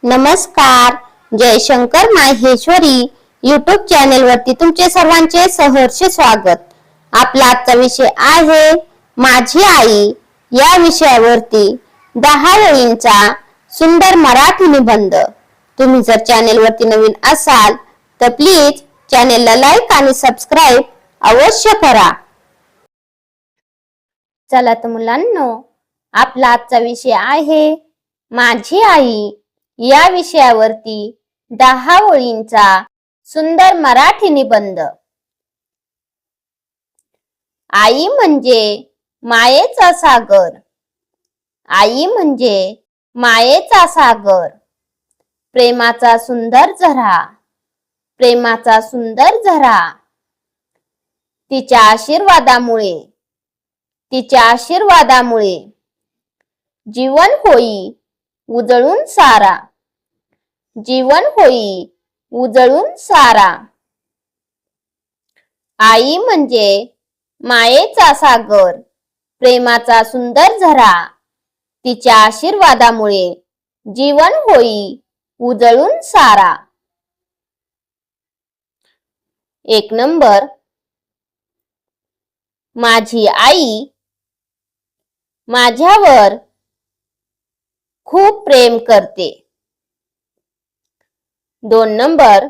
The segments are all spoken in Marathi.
नमस्कार. जयशंकर माहेश्वरी यूट्यूब चॅनेल वरती तुमचे सर्वांचे सहर्ष स्वागत. आपला आजचा विषय आहे माझी आई. या विषयावरती 10 ओळींचा सुंदर मराठी निबंध. तुम्ही जर चॅनेल वरती नवीन असाल तर प्लीज चॅनेलला लाईक आणि सबस्क्राईब अवश्य करा. चला तर मुलांनो, आपला आजचा विषय आहे माझी आई. या विषयावरती 10 ओळींचा सुंदर मराठी निबंध. आई म्हणजे मायेचा सागर. आई म्हणजे मायेचा सागर. प्रेमाचा सुंदर झरा. प्रेमाचा सुंदर झरा. तिच्या आशीर्वादामुळे जीवन होई उजळून सारा. जीवन होई उजळून सारा. आई म्हणजे मायेचा सागर. प्रेमाचा सुंदर झरा. तिच्या आशीर्वादामुळे जीवन होई उजळून सारा. 1 नंबर. माझी आई माझ्यावर खूप प्रेम करते. 2 नंबर.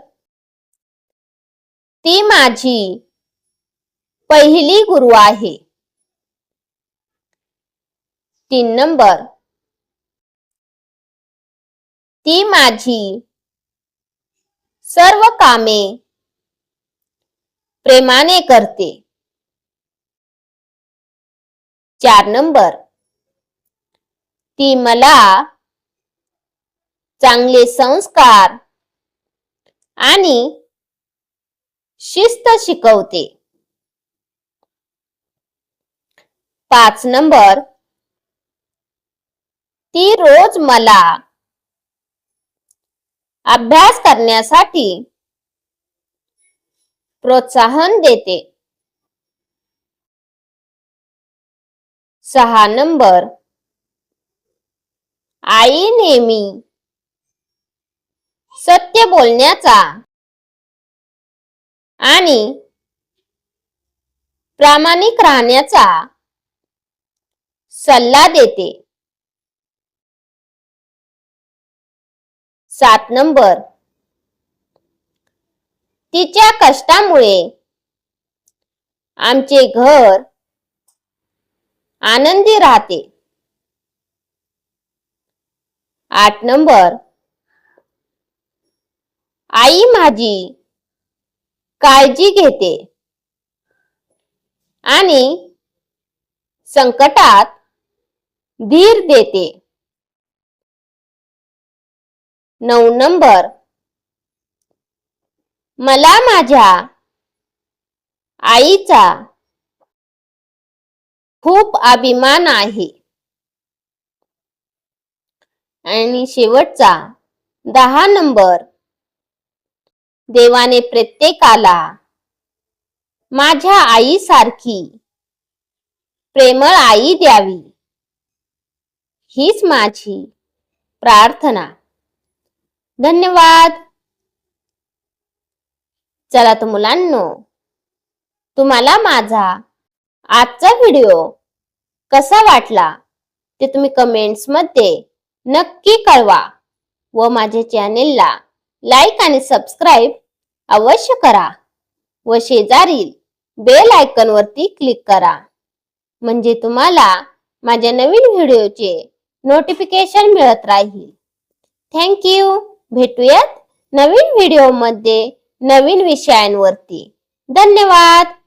ती माझी पहिली गुरु आहे. 3 नंबर. ती माझी सर्व कामे प्रेमाने करते. 4 नंबर. ती मला चांगले संस्कार आणि शिस्त शिकवते. 5 नंबर. ती रोज मला अभ्यास करण्यासाठी प्रोत्साहन देते. 6 नंबर. आई नेहमी सत्य बोलण्याचा आणि प्रामाणिक राहण्याचा सल्ला देते. 7 नंबर. तिच्या कष्टामुळे आमचे घर आनंदी राहते. 8 नंबर. आई माझी काळजी घेते आणि संकटात धीर देते. 9 नंबर. मला माझ्या आईचा खूप अभिमान आहे. आणि शेवटचा 10 नंबर. देवाने प्रत्येकाला माझ्या आईसारखी प्रेमळ आई द्यावी, हीच माझी प्रार्थना. धन्यवाद. चला तर मुलांनो, तुम्हाला माझा आजचा व्हिडिओ कसा वाटला ते तुम्ही कमेंट्स मध्ये नक्की कळवा व माझ्या चॅनेलला लाईक आणि सबस्क्राईब अवश्य करा व शेजारील बेल आयकॉन वरती क्लिक करा, म्हणजे तुम्हाला माझ्या नवीन व्हिडिओचे नोटिफिकेशन मिळत राहील. Thank you. भेटूयात नवीन व्हिडिओ मध्ये नवीन विषयांवरती. धन्यवाद.